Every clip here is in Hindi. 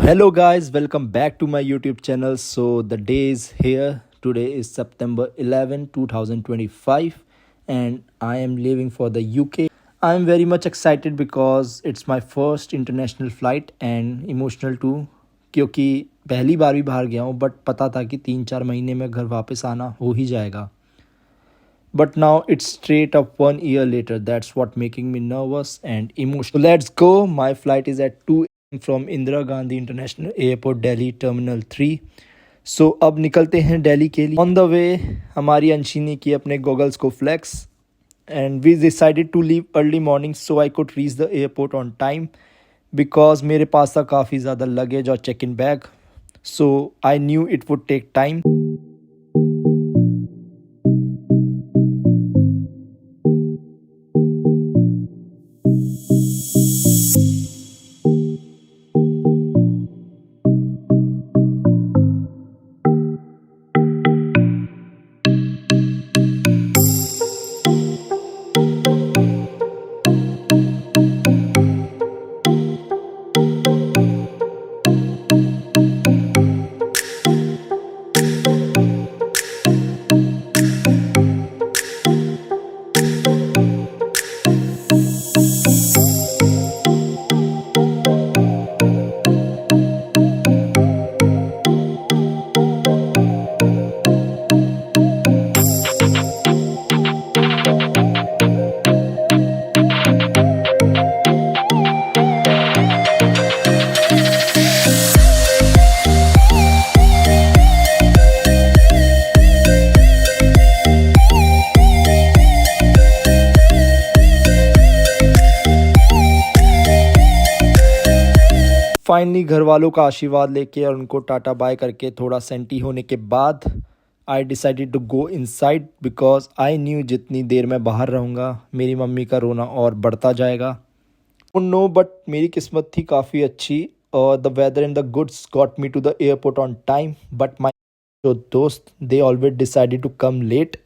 Hello guys, welcome back to my YouTube channel. So the day is here. Today is September 11, 2025 and I am leaving for the UK. I am very much excited because it's my first international flight and emotional too क्योंकि पहली बार भी बाहर गया हूँ बट पता था कि 3-4 महीने में घर वापस आना हो ही जाएगा. But now it's straight up 1 year later. That's what making me nervous and emotional. So let's go. My flight is at 2 a.m. from Indira Gandhi International Airport, Delhi Terminal 3. So अब निकलते हैं दिल्ली के लिए. On the way हमारी अंशी ने की अपने goggles को flex and we decided to leave early morning so I could reach the airport on time because मेरे पास था काफ़ी ज़्यादा luggage और check-in bag. So I knew it would take time. Finally घर वालों का आशीर्वाद लेके और उनको टाटा बाय करके थोड़ा सेंटी होने के बाद I decided to go inside because I knew जितनी देर मैं बाहर रहूँगा मेरी मम्मी का रोना और बढ़ता जाएगा. नो बट मेरी किस्मत थी काफ़ी अच्छी और the weather and the gods got me to the airport on time but my जो दोस्त they always decided to come late.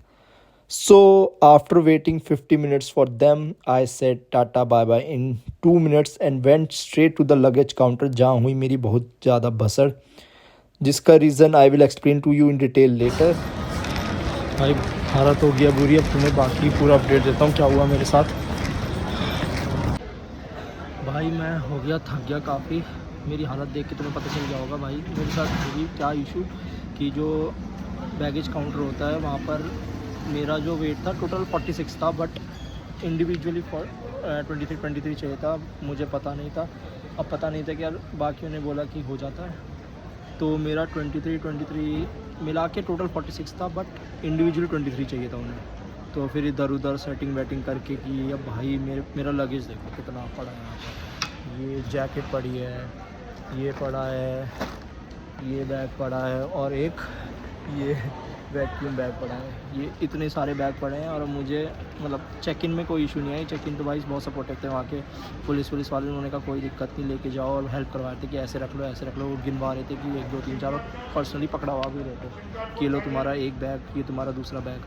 So after waiting 50 minutes for them, I said Tata bye bye in 2 minutes and went straight to the luggage counter जहाँ हुई मेरी बहुत ज़्यादा भसड़ जिसका reason I will explain to you in detail later. भाई हालत हो गया बुरी. अब तुम्हें बाकी पूरा अपडेट देता हूँ क्या हुआ मेरे साथ. भाई मैं हो गया थक गया काफ़ी. मेरी हालत देख के तुम्हें पता चल गया होगा भाई मेरे साथ हुई क्या इशू कि जो बैगेज काउंटर होता है वहाँ पर मेरा जो वेट था टोटल 46 था बट इंडिविजुअली 23 चाहिए था. मुझे पता नहीं था. अब पता नहीं था कि यार बाकियों ने बोला कि हो जाता है तो मेरा 23 मिला के टोटल 46 था बट इंडिविजुअली 23 चाहिए था उन्हें. तो फिर इधर उधर सेटिंग वेटिंग करके कि अब भाई मेरा लगेज देखो कितना पड़ा है यहाँ पर. ये जैकेट पड़ी है, ये पड़ा है, ये बैग पड़ा है और एक ये वैक्यूम बैग पड़ा है. ये इतने सारे बैग पड़े हैं और मुझे मतलब चेक इन में कोई इशू नहीं है. चेक इन तो भाई बहुत सपोर्टिव थे वहाँ के पुलिस वाले. उन्होंने कहा कोई दिक्कत नहीं लेके जाओ और हेल्प करवा रहे थे कि ऐसे रख लो ऐसे रख लो. वो गिनवा रहे थे कि 1 2 3 4 पर्सनली पकड़वा भी रहे थे कि लो तुम्हारा एक बैग, ये तुम्हारा दूसरा bag.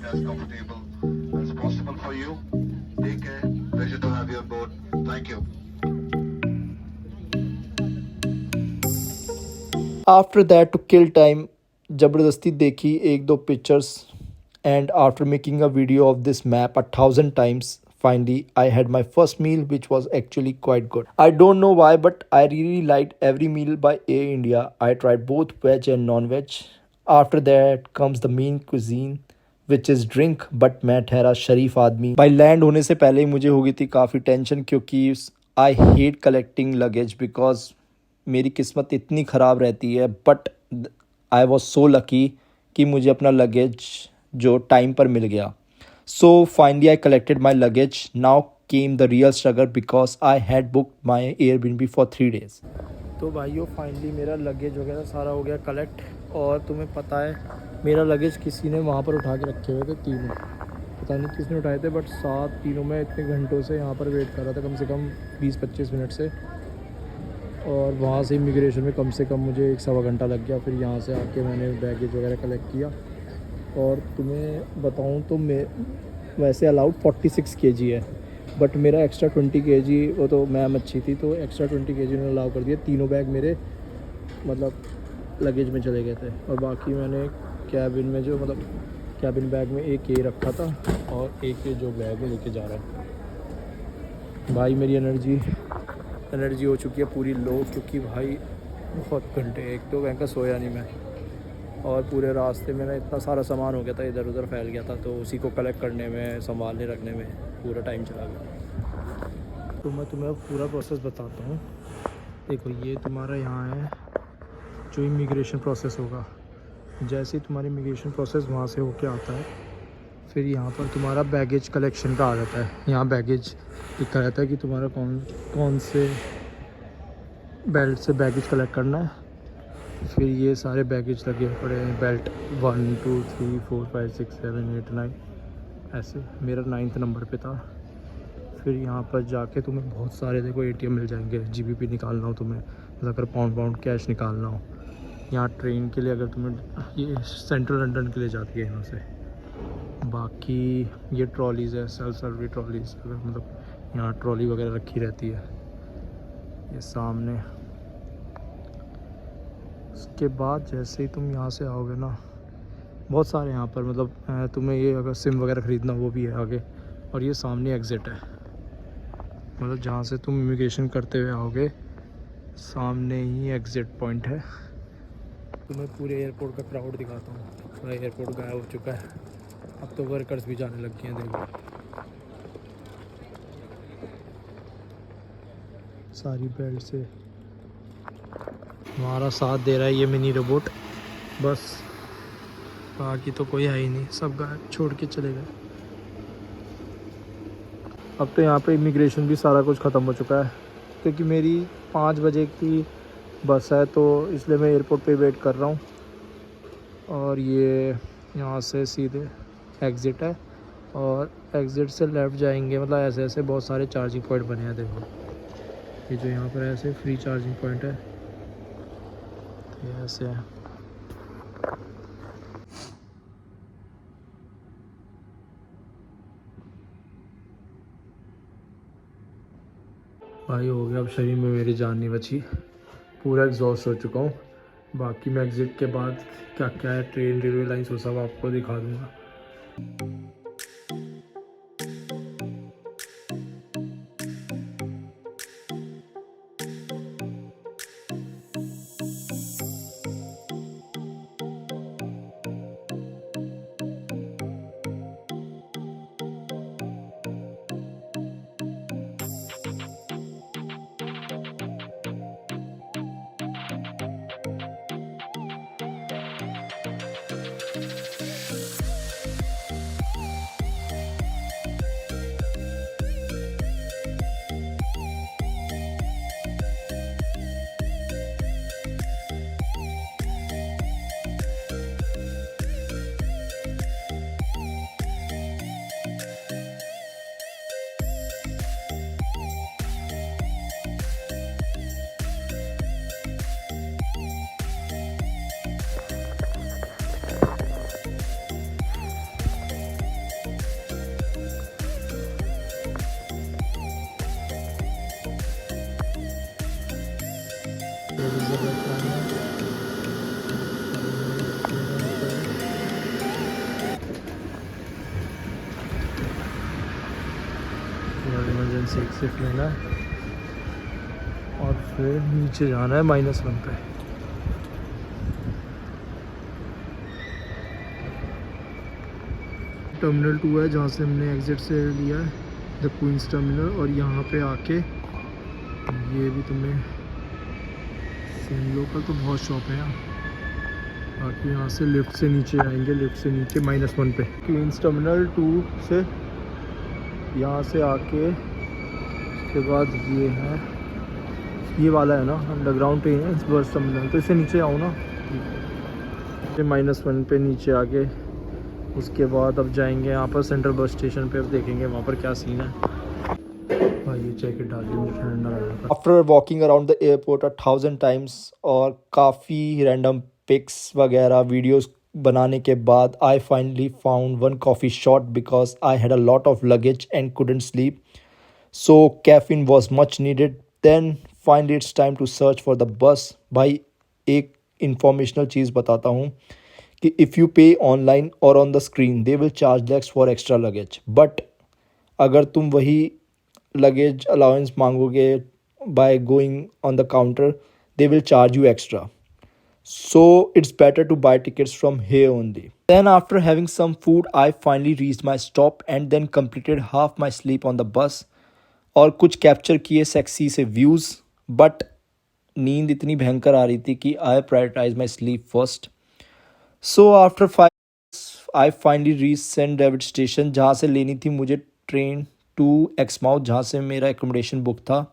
As comfortable as possible for you. Take care. Pleasure to have you on board. Thank you. After that to kill time ज़बरदस्ती देखी 1-2 pictures and after making a video of this map 1,000 times finally I had my first meal which was actually quite good. I don't know why but I really liked every meal by Air India. I tried both veg and non-veg. After that comes the main cuisine which is drink but मैं ठहरा शरीफ आदमी. भाई लैंड होने से पहले ही मुझे हो गई थी काफ़ी टेंशन क्योंकि I hate collecting luggage because मेरी किस्मत इतनी ख़राब रहती है but I was so lucky कि मुझे अपना लगेज जो टाइम पर मिल गया. So finally I collected my luggage. Now came the real struggle because I had booked my Airbnb for 3 days. तो भाइयों फाइनली मेरा लगेज वगैरह सारा हो गया कलेक्ट। और तुम्हें पता है मेरा लगेज किसी ने वहाँ पर उठा के रखे हुए थे तीनों, पता नहीं किसने उठाए थे, बट सात तीनों में इतने घंटों से यहाँ पर वेट कर रहा था, कम से कम 20-25 मिनट से। और वहाँ से इमिग्रेशन में कम से कम मुझे 1-1.25 घंटा लग गया। फिर यहाँ से आके मैंने बैगेज वगैरह कलेक्ट किया। और तुम्हें बताऊँ तो मैं वैसे अलाउड 46 kg है, बट मेरा एक्स्ट्रा 20 kg, वो तो मैम अच्छी थी तो एक्स्ट्रा 20 kg ने अलाउ कर दिया। तीनों बैग मेरे मतलब लगेज में चले गए थे। और बाकी मैंने कैबिन में जो मतलब कैबिन बैग में एक ये रखा था और एक ये जो बैग है लेके जा रहा हूँ। भाई मेरी एनर्जी हो चुकी है पूरी लो, क्योंकि भाई बहुत घंटे, एक तो बैंक का सोया नहीं मैं, और पूरे रास्ते में ना इतना सारा सामान हो गया था, इधर उधर फैल गया था, तो उसी को कलेक्ट करने में, संभालने रखने में पूरा टाइम चला गया। तो मैं तुम्हें अब पूरा प्रोसेस बताता हूँ। देखो ये तुम्हारा यहाँ है जो इमिग्रेशन प्रोसेस होगा। जैसे ही तुम्हारी इमिग्रेशन प्रोसेस वहाँ से होके आता है, फिर यहाँ पर तुम्हारा बैगेज कलेक्शन का आ जाता है। यहाँ बैगेज लिखा रहता है कि तुम्हारा कौन से बेल्ट से बैगेज कलेक्ट करना है। फिर ये सारे बैगेज लगे पड़े हैं, बेल्ट 1 2 3 4 5 6 7 8 9, ऐसे मेरा 9th नंबर पे था। फिर यहाँ पर जाके तुम्हें बहुत सारे देखो ATM मिल जाएंगे। GBP निकालना हो तुम्हें, अगर पाउंड कैश निकालना हो। यहाँ ट्रेन के लिए अगर तुम्हें, ये सेंट्रल लंदन के लिए जाती है यहाँ से। बाकी ये ट्रॉलीज़ है, सेल्फ सर्विस ट्रॉलीज़, मतलब यहाँ ट्रॉली वगैरह रखी रहती है ये सामने। उसके बाद जैसे ही तुम यहाँ से आओगे ना, बहुत सारे यहाँ पर मतलब तुम्हें ये अगर सिम वगैरह ख़रीदना वो भी है आगे। और ये सामने एग्ज़िट है, मतलब जहाँ से तुम इमिग्रेशन करते हुए आओगे सामने ही एग्ज़िट पॉइंट है। तुम्हें पूरे एयरपोर्ट का क्राउड दिखाता हूँ। पूरा एयरपोर्ट गायब हो चुका है, अब तो वर्कर्स भी जाने लग गए हैं। देखो सारी बेल्ट से हमारा साथ दे रहा है ये मिनी रोबोट, बस बाकी तो कोई है ही नहीं, सब गायब छोड़ के चले गए। अब तो यहाँ पे इमिग्रेशन भी सारा कुछ ख़त्म हो चुका है, क्योंकि मेरी 5 बजे की बस है, तो इसलिए मैं एयरपोर्ट पे वेट कर रहा हूँ। और ये यहाँ से सीधे एग्ज़िट है, और एग्ज़िट से लेफ़्ट जाएंगे, मतलब ऐसे ऐसे बहुत सारे चार्जिंग पॉइंट बने हैं। देखो ये जो यहाँ पर ऐसे फ्री चार्जिंग पॉइंट है, तो ये ऐसे है। भाई हो गया, अब शरीर में मेरी जान नहीं बची, पूरा एग्जॉस्ट हो चुका हूँ। बाकी मैं एग्ज़िट के बाद क्या क्या है, ट्रेन, रेलवे लाइन्स, वो सब आपको दिखा दूँगा। इमरजेंसी एग्जिट लेना है और फिर नीचे जाना है -1 पे। टर्मिनल 2 है जहाँ से हमने एग्ज़िट से लिया है, द क्वींस टर्मिनल। और यहाँ पे आके ये भी तुम्हें सेम लोकल तो बहुत शॉप है यहाँ। बाकी यहाँ से लिफ्ट से नीचे आएंगे, लिफ्ट से नीचे -1 पे। क्वींस टर्मिनल 2 से यहाँ से आके उसके बाद ये है, ये वाला है ना अंडरग्राउंड ट्रेन है इस बस टर्मिनल, तो इससे नीचे आओ ना, ये -1 पे नीचे आके उसके बाद अब जाएंगे यहाँ पर सेंट्रल बस स्टेशन पे, अब देखेंगे वहाँ पर क्या सीन है। भाई ये जैकेट डाल ली मुझे ठंडा लग रहा था। After walking around the airport 1,000 times और काफ़ी random pics वगैरह videos बनाने के बाद I finally found one coffee shop because I had a lot of luggage and couldn't sleep. So caffeine was much needed. Then finally it's time to search for the bus. भाई एक informational चीज़ बताता हूँ कि if you pay online or on the screen they will charge less for extra luggage. But अगर तुम वही luggage allowance मांगोगे by going on the counter, they will charge you extra. So it's better to buy tickets from here only. Then after having some food, I finally reached my stop and then completed half my sleep on the bus. और कुछ कैप्चर किए सेक्सी से व्यूज़, बट नींद इतनी भयंकर आ रही थी कि I prioritize my sleep first. So after 5 I finally reach saint David station, जहाँ से लेनी थी मुझे ट्रेन टू एक्समाउथ, जहाँ से मेरा एकोमोडेशन बुक था.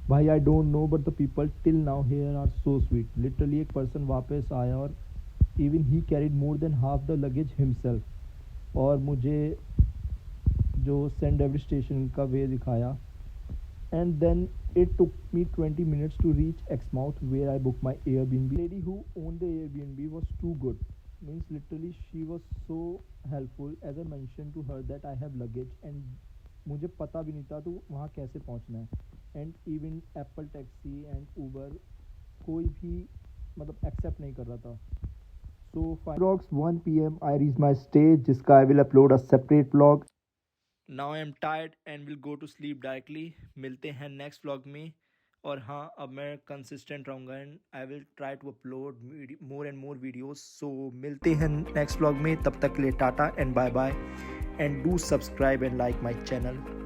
भाई I don't know but the people till now here are so sweet. Literally एक पर्सन वापस आया और even he carried more than half the luggage himself, और मुझे जो सेंट डेविड स्टेशन का वे दिखाया. And then it took me 20 minutes to reach Exmouth where I booked my Airbnb. The lady who owned the Airbnb was too good. Means literally she was so helpful. As I mentioned to her that I have luggage and मुझे पता भी नहीं था तो वहाँ कैसे पहुँचना है. And even Apple taxi and Uber कोई भी मतलब एक्सेप्ट नहीं कर रहा था. So approx 1 PM I reach my stay, जिसका I will upload a separate vlog. Now I am tired and will go to sleep directly. मिलते हैं नेक्स्ट व्लॉग में. और हाँ, अब मैं कंसिस्टेंट रहूँगा and I will try to upload more and more videos. So मिलते हैं नेक्स्ट व्लॉग में. तब तक के लिए tata and bye bye, and do subscribe and like my channel.